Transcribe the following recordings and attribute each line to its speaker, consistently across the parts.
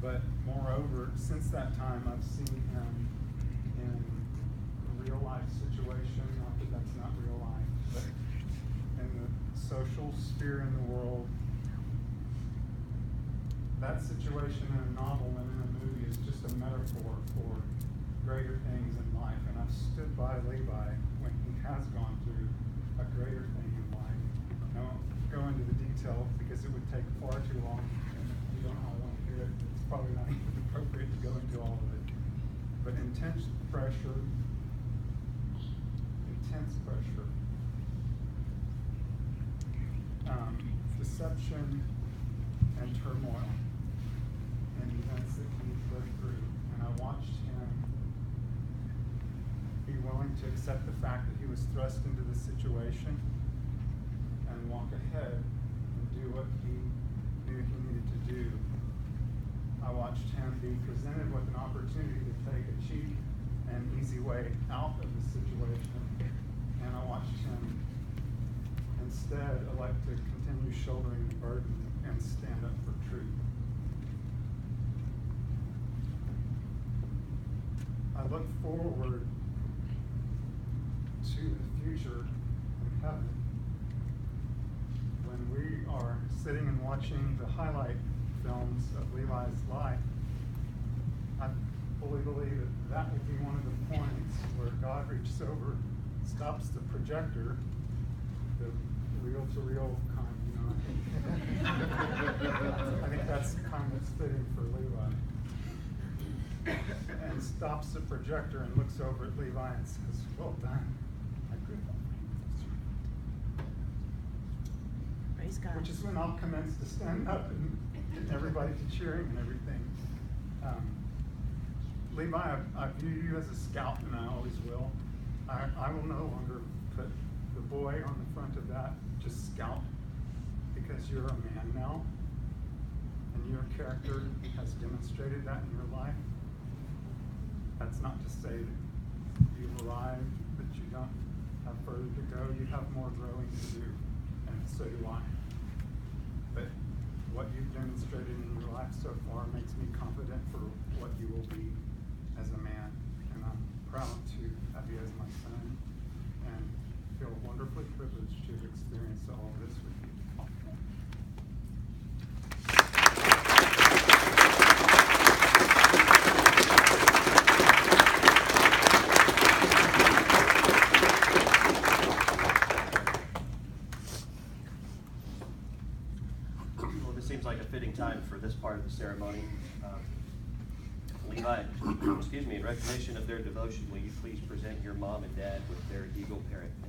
Speaker 1: But moreover, since that time, I've seen him in a real life situation, not that that's not real life, but in the social sphere in the world. That situation in a novel and in a movie is just a metaphor for greater things in life. And I've stood by Levi when he has gone through a greater thing in life. I won't go into the detail because it would take far too long, and if you don't want to hear it, it's probably not even appropriate to go into all of it. But intense pressure, deception, and turmoil and events that he lived through. And I watched him be willing to accept the fact that he was thrust into the situation and walk ahead and do what he knew he needed to do. I watched him be presented with an opportunity to take a cheap and easy way out of the situation, and I watched him instead elect to continue shouldering the burden and stand up for truth. I look forward to the future in heaven when we are sitting and watching the highlight films of Levi's life. I fully believe that that will be one of the points where God reaches over, stops the projector, the reel-to-reel kind, you know. I think that's the kind that's fitting for Levi. And stops the projector and looks over at Levi and says, "Well done, my good."
Speaker 2: Praise God.
Speaker 1: Which is when I'll commence to stand up and get everybody to cheering and everything. Levi, I view you as a scout, and I always will. I will no longer put the boy on the front of that, just scout, because you're a man now, and your character has demonstrated that in your life. That's not to say that you've arrived, that you don't have further to go. You have more growing to do, and so do I. But what you've demonstrated in your life so far makes me confident for what you will be as a man, and I'm proud to have you as my son, and feel wonderfully privileged to have experienced all of this with you.
Speaker 3: Well, this seems like a fitting time for this part of the ceremony. Levi, in recognition of their devotion, will you please present your mom and dad with their Eagle Parrot pins?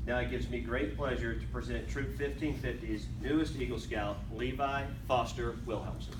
Speaker 3: Now it gives me great pleasure to present Troop 1550's newest Eagle Scout, Levi Foster Wilhelmsen.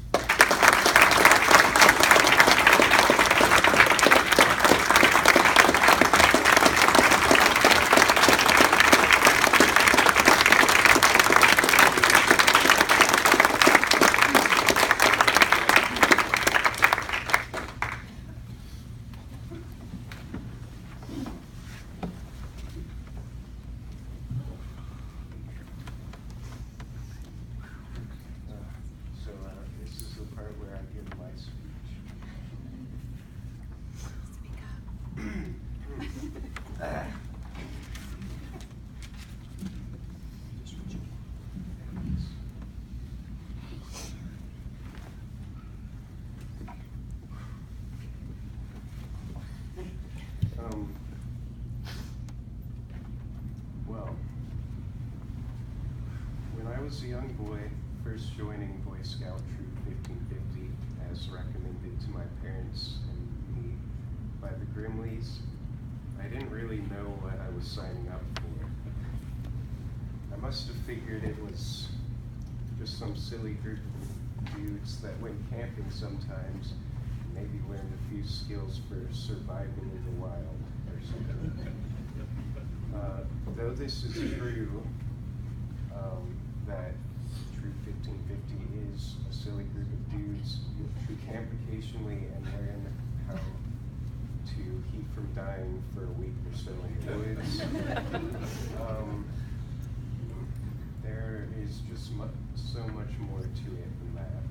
Speaker 3: This is the part where I give my speech.
Speaker 4: young boy, first joining Boy Scout Troop 1550 as recommended to my parents and me by the Grimleys, I didn't really know what I was signing up for. I must have figured it was just some silly group of dudes that went camping sometimes, maybe learned a few skills for surviving in the wild or something. Though this is true, that Troop 1550 is a silly group of dudes who camp occasionally and learn how to keep from dying for a week or so in the woods. There is just so much more to it than that.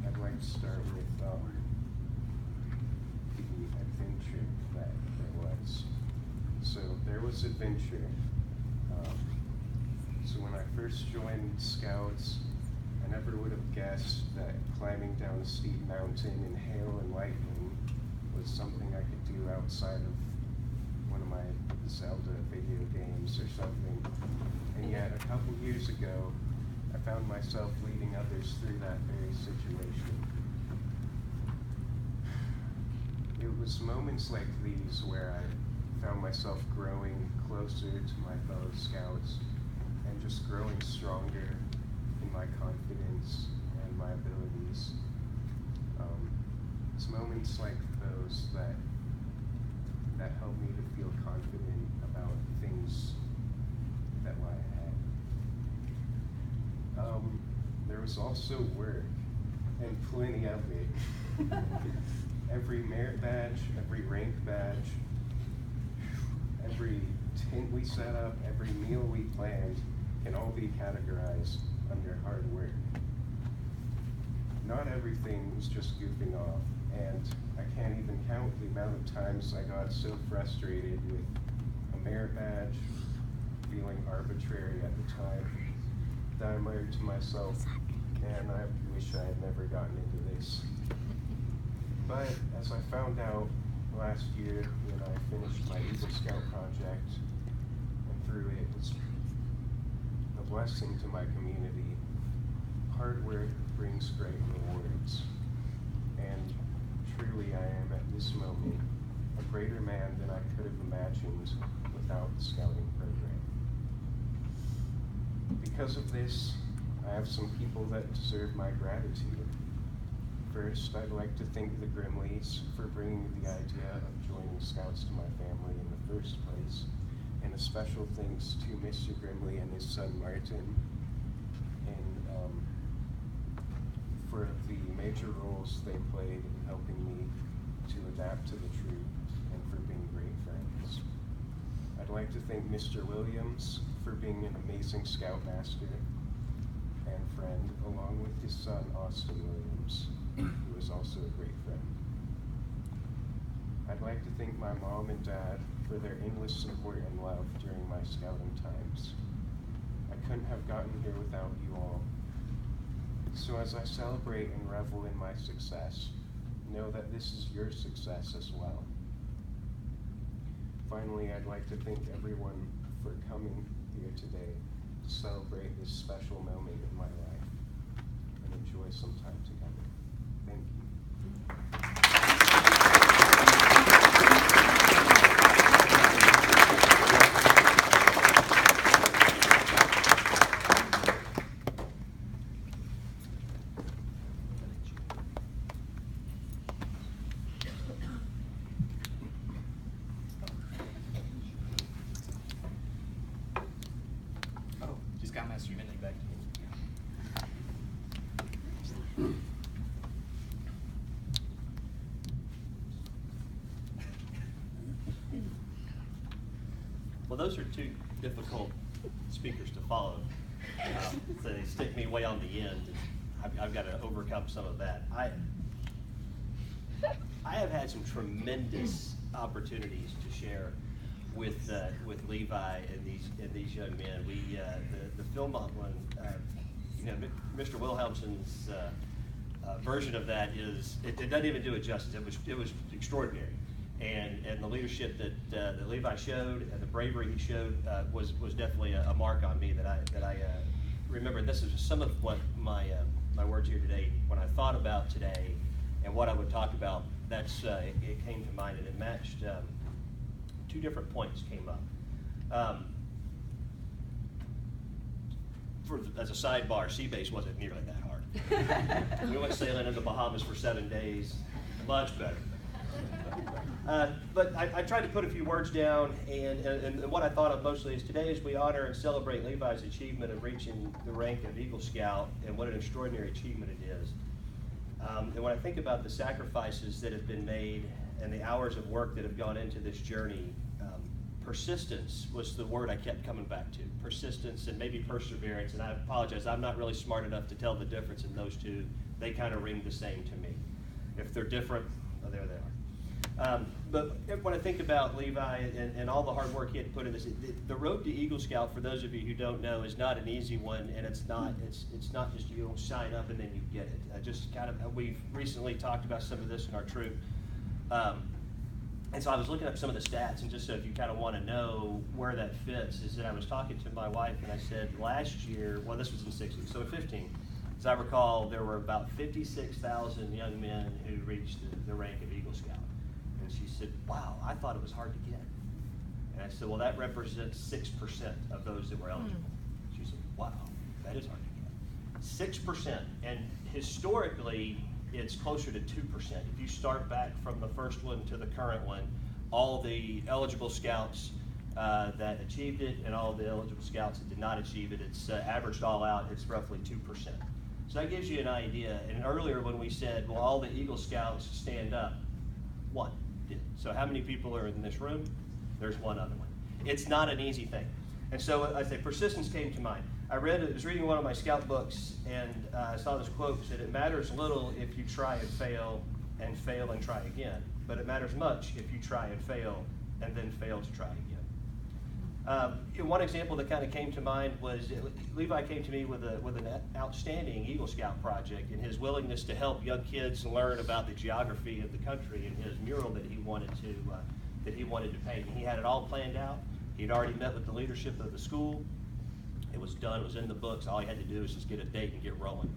Speaker 4: I'd like to start with the adventure that there was. So there was adventure. So when I first joined Scouts, I never would have guessed that climbing down a steep mountain in hail and lightning was something I could do outside of one of my Zelda video games or something. And yet a couple years ago, I found myself leading others through that very situation. It was moments like these where I found myself growing closer to my fellow Scouts and just growing stronger in my confidence and my abilities. It's moments like those that help me to feel confident about things that lie ahead. There was also work, and plenty of it. Every merit badge, every rank badge, every tent we set up, every meal we planned can all be categorized under hard work. Not everything was just goofing off, and I can't even count the amount of times I got so frustrated with a merit badge feeling arbitrary at the time that I muttered to myself, man, I wish I had never gotten into this. But as I found out last year when I finished my Eagle Scout project, and through it was a blessing to my community, hard work brings great rewards. And truly I am at this moment a greater man than I could have imagined without the scouting program. Because of this, I have some people that deserve my gratitude. First, I'd like to thank the Grimleys for bringing the idea of joining Scouts to my family in the first place, and a special thanks to Mr. Grimley and his son Martin, for the major roles they played in helping me to adapt to the troop and for being great friends. I'd like to thank Mr. Williams for being an amazing Scoutmaster and friend, along with his son Austin Williams, who is also a great friend. I'd like to thank my mom and dad for their endless support and love during my scouting times. I couldn't have gotten here without you all. So as I celebrate and revel in my success, know that this is your success as well. Finally, I'd like to thank everyone for coming here today to celebrate this special moment in my life and enjoy some time together. Thank you.
Speaker 5: Scoutmaster Minley back to you.
Speaker 3: Well, those are two difficult speakers to follow. So they stick me way on the end. I've got to overcome some of that. I have had some tremendous opportunities to share with Levi and these young men. We the Philmont one, Mr. Wilhelmsen's version of that is it doesn't even do it justice. It was extraordinary. And the leadership that Levi showed and the bravery he showed was definitely a mark on me that I remember. This is some of what my words here today, when I thought about today and what I would talk about, it came to mind, and it matched. Two different points came up. As a sidebar, sea base wasn't nearly that hard. We went sailing in the Bahamas for 7 days, much better. But I tried to put a few words down, and what I thought of mostly is today as we honor and celebrate Levi's achievement of reaching the rank of Eagle Scout, and what an extraordinary achievement it is. And when I think about the sacrifices that have been made and the hours of work that have gone into this journey, persistence was the word I kept coming back to. Persistence and maybe perseverance, and I apologize, I'm not really smart enough to tell the difference in those two. They kind of ring the same to me. If they're different, oh, there they are. But when I think about Levi and all the hard work he had to put in this, the road to Eagle Scout, for those of you who don't know, is not an easy one, and it's not just you don't sign up and then you get it. We've recently talked about some of this in our troop. And so I was looking up some of the stats, and just so if you kind of want to know where that fits, is that I was talking to my wife, and I said last year, well, this was in 16, so in 15, as I recall, there were about 56,000 young men who reached the rank of Eagle Scout. And she said, wow, I thought it was hard to get. And I said, well, that represents 6% of those that were eligible. She said, wow, that is hard to get. 6%, and historically, it's closer to 2%. If you start back from the first one to the current one, all the eligible scouts that achieved it and all the eligible scouts that did not achieve it, it's averaged all out, it's roughly 2%. So that gives you an idea. And earlier when we said, well, all the Eagle Scouts stand up, one did. So how many people are in this room? There's one other one. It's not an easy thing. And so I say persistence came to mind. I was reading one of my scout books, and I saw this quote that said, it matters little if you try and fail and try again, but it matters much if you try and fail and then fail to try again. One example that kind of came to mind was Levi came to me with an outstanding Eagle Scout project, and his willingness to help young kids learn about the geography of the country, and his mural that he wanted to paint. And he had it all planned out. He'd already met with the leadership of the school. It was done, it was in the books. All he had to do was just get a date and get rolling.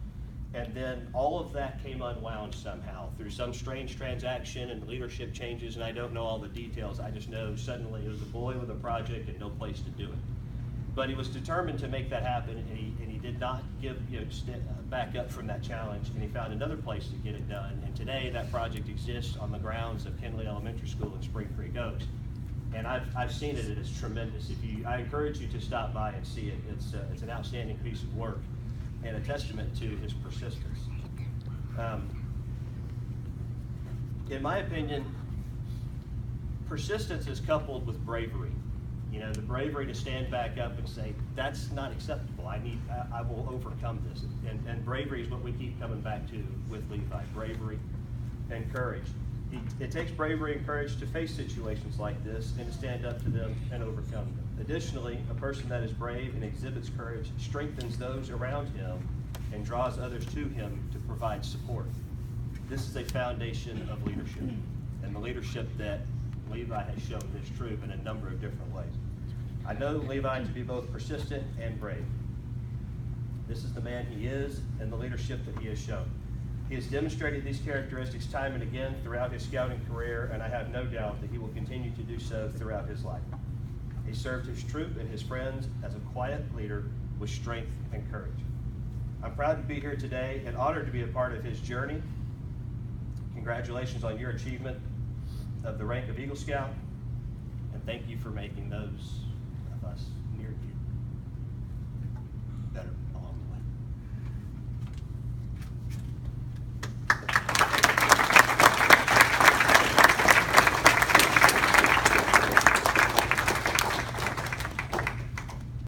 Speaker 3: And then all of that came unwound somehow through some strange transaction and leadership changes, and I don't know all the details. I just know suddenly it was a boy with a project and no place to do it. But he was determined to make that happen, and he did not back up from that challenge, and he found another place to get it done. And today that project exists on the grounds of Kenley Elementary School in Spring Creek Oaks. And I've seen it, and it's tremendous. I encourage you to stop by and see it. It's an outstanding piece of work and a testament to his persistence. In my opinion, persistence is coupled with bravery. You know, the bravery to stand back up and say, that's not acceptable. I will overcome this. And bravery is what we keep coming back to with Levi, bravery and courage. It takes bravery and courage to face situations like this and to stand up to them and overcome them. Additionally, a person that is brave and exhibits courage strengthens those around him and draws others to him to provide support. This is a foundation of leadership, and the leadership that Levi has shown his troop in a number of different ways. I know Levi to be both persistent and brave. This is the man he is and the leadership that he has shown. He has demonstrated these characteristics time and again throughout his scouting career, and I have no doubt that he will continue to do so throughout his life. He served his troop and his friends as a quiet leader with strength and courage. I'm proud to be here today and honored to be a part of his journey. Congratulations on your achievement of the rank of Eagle Scout, and thank you for making those